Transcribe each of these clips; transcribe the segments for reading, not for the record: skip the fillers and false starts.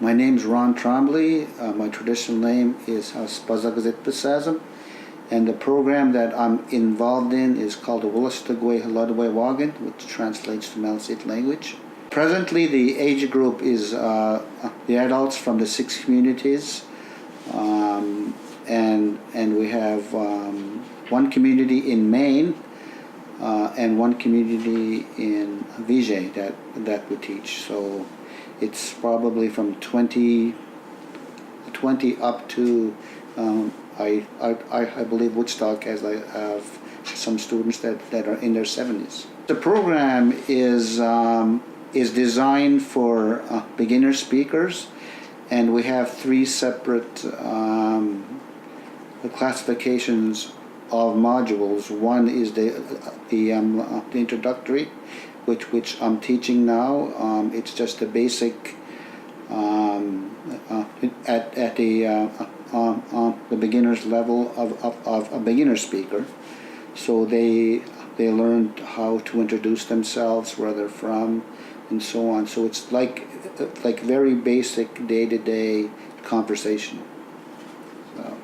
My name's Ron Tremblay. My traditional name is Spazagazit Pesazim, and the program that I'm involved in is called the Wulastagwe Haladwe Wagan, which translates to Maliseet language. Presently, the age group is the adults from the 6 communities, and we have one community in Maine and one community in Vijay that we teach. So it's probably from 20 up to I believe Woodstock, as I have some students that are in their 70s. The program is designed for beginner speakers, and we have 3 separate classifications of modules. One is the introductory, which I'm teaching now. It's just a basic at the beginner's level of a beginner speaker. So they learned how to introduce themselves, where they're from, and so on. So it's like very basic day-to-day conversation. So,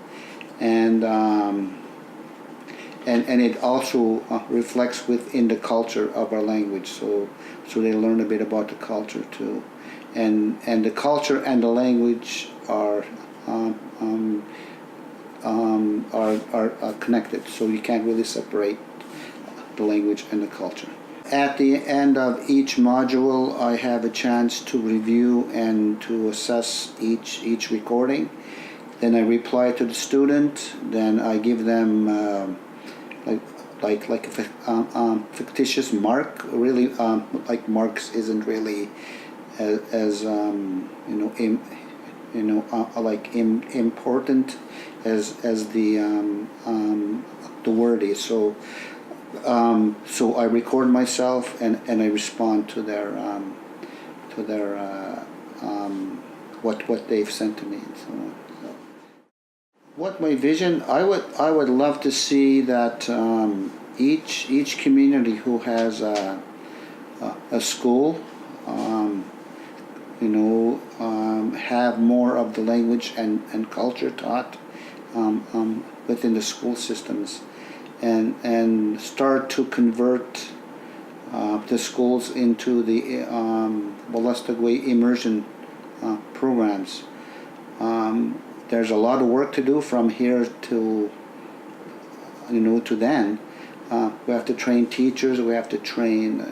and it also reflects within the culture of our language. So they learn a bit about the culture too, and the culture and the language are connected. So you can't really separate the language and the culture. At the end of each module, I have a chance to review and to assess each recording. Then I reply to the student. Then I give them like a fictitious mark. Really, like marks isn't really as important as the word is. So I record myself and I respond to their what they've sent to me and so on. So, what my vision? I would love to see that each community who has a school, have more of the language and culture taught within the school systems, and start to convert the schools into the Maliseet Immersion programs. There's a lot of work to do from here to then. We have to train teachers. We have to train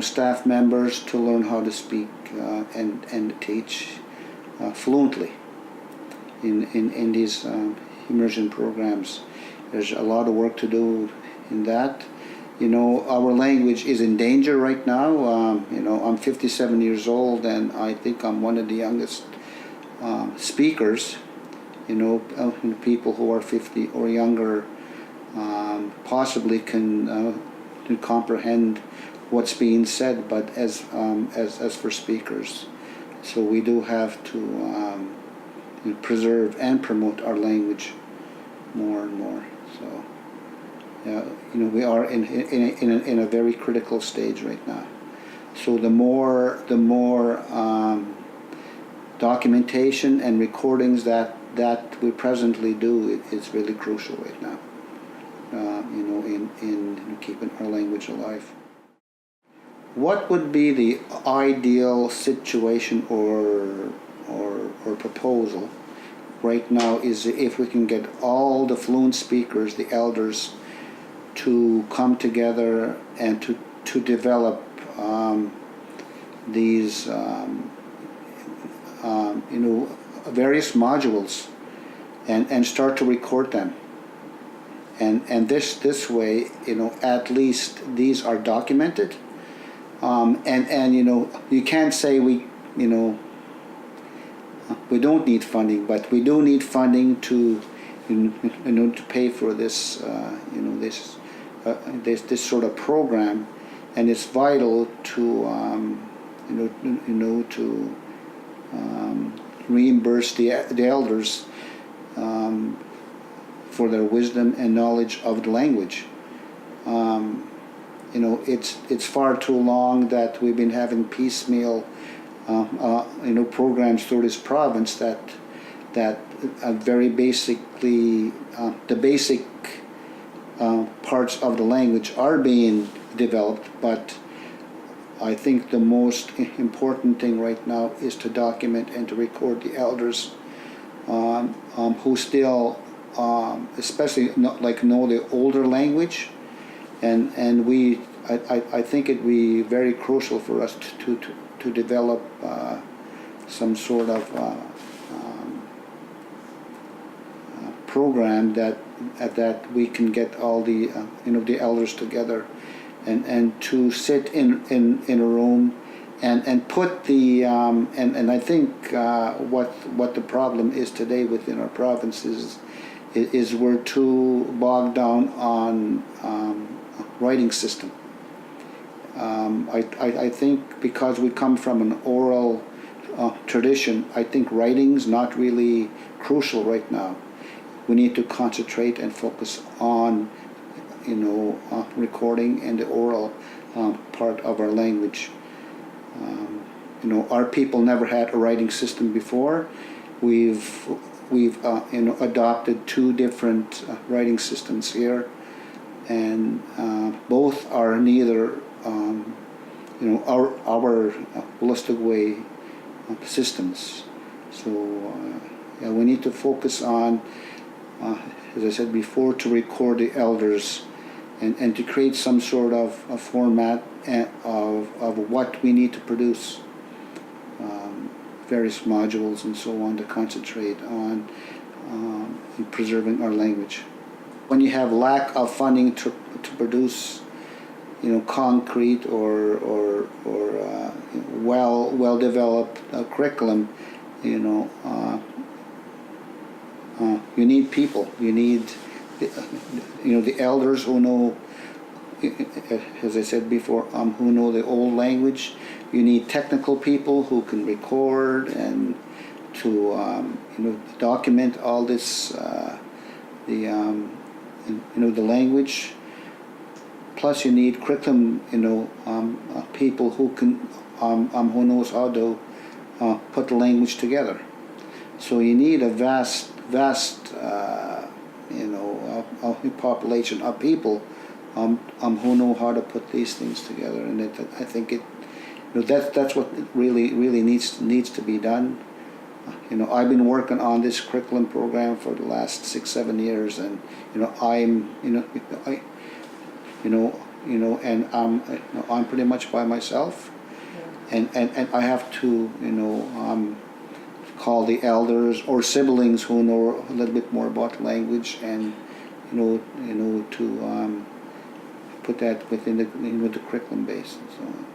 staff members to learn how to speak and teach fluently in these immersion programs. There's a lot of work to do in that. Our language is in danger right now. I'm 57 years old, and I think I'm one of the youngest speakers. People who are 50 or younger possibly can comprehend what's being said, but as for speakers, so we do have to preserve and promote our language more and more. So we are in a very critical stage right now. So the more documentation and recordings that we presently do, it's really crucial right now. In keeping our language alive. What would be the ideal situation or proposal right now is if we can get all the fluent speakers, the elders, to come together and to develop these various modules and start to record them. And this way, at least these are documented. And you can't say we don't need funding, but we do need funding to to pay for this this sort of program, and it's vital to to reimburse the elders for their wisdom and knowledge of the language. It's far too long that we've been having piecemeal programs through this province that very basically the basic parts of the language are being developed, but I think the most important thing right now is to document and to record the elders who still, especially know the older language, and I think it'd be very crucial for us to develop some sort of program that we can get all the the elders together and to sit in a room and put the and I think what the problem is today within our province is we're too bogged down on writing system. I think because we come from an oral tradition, I think writing's not really crucial right now. We need to concentrate and focus on recording and the oral part of our language. Our people never had a writing system before. We've adopted two different writing systems here, and both are neither our holistic way systems. So we need to focus on, as I said before, to record the elders and to create some sort of a format of what we need to produce, various modules and so on, to concentrate on preserving our language. When you have lack of funding to produce concrete or well developed curriculum, you need people. You need the elders who know, as I said before, who know the old language. You need technical people who can record and to document all this, the language. Plus, you need curriculum, people who can, who knows how to put the language together. So you need a vast, population of people who know how to put these things together, and I think that's what really needs to be done. I've been working on this curriculum program for the last 6-7 years, and I'm pretty much by myself, and I have to call the elders or siblings who know a little bit more about the language, and to put that within the curriculum base and so on.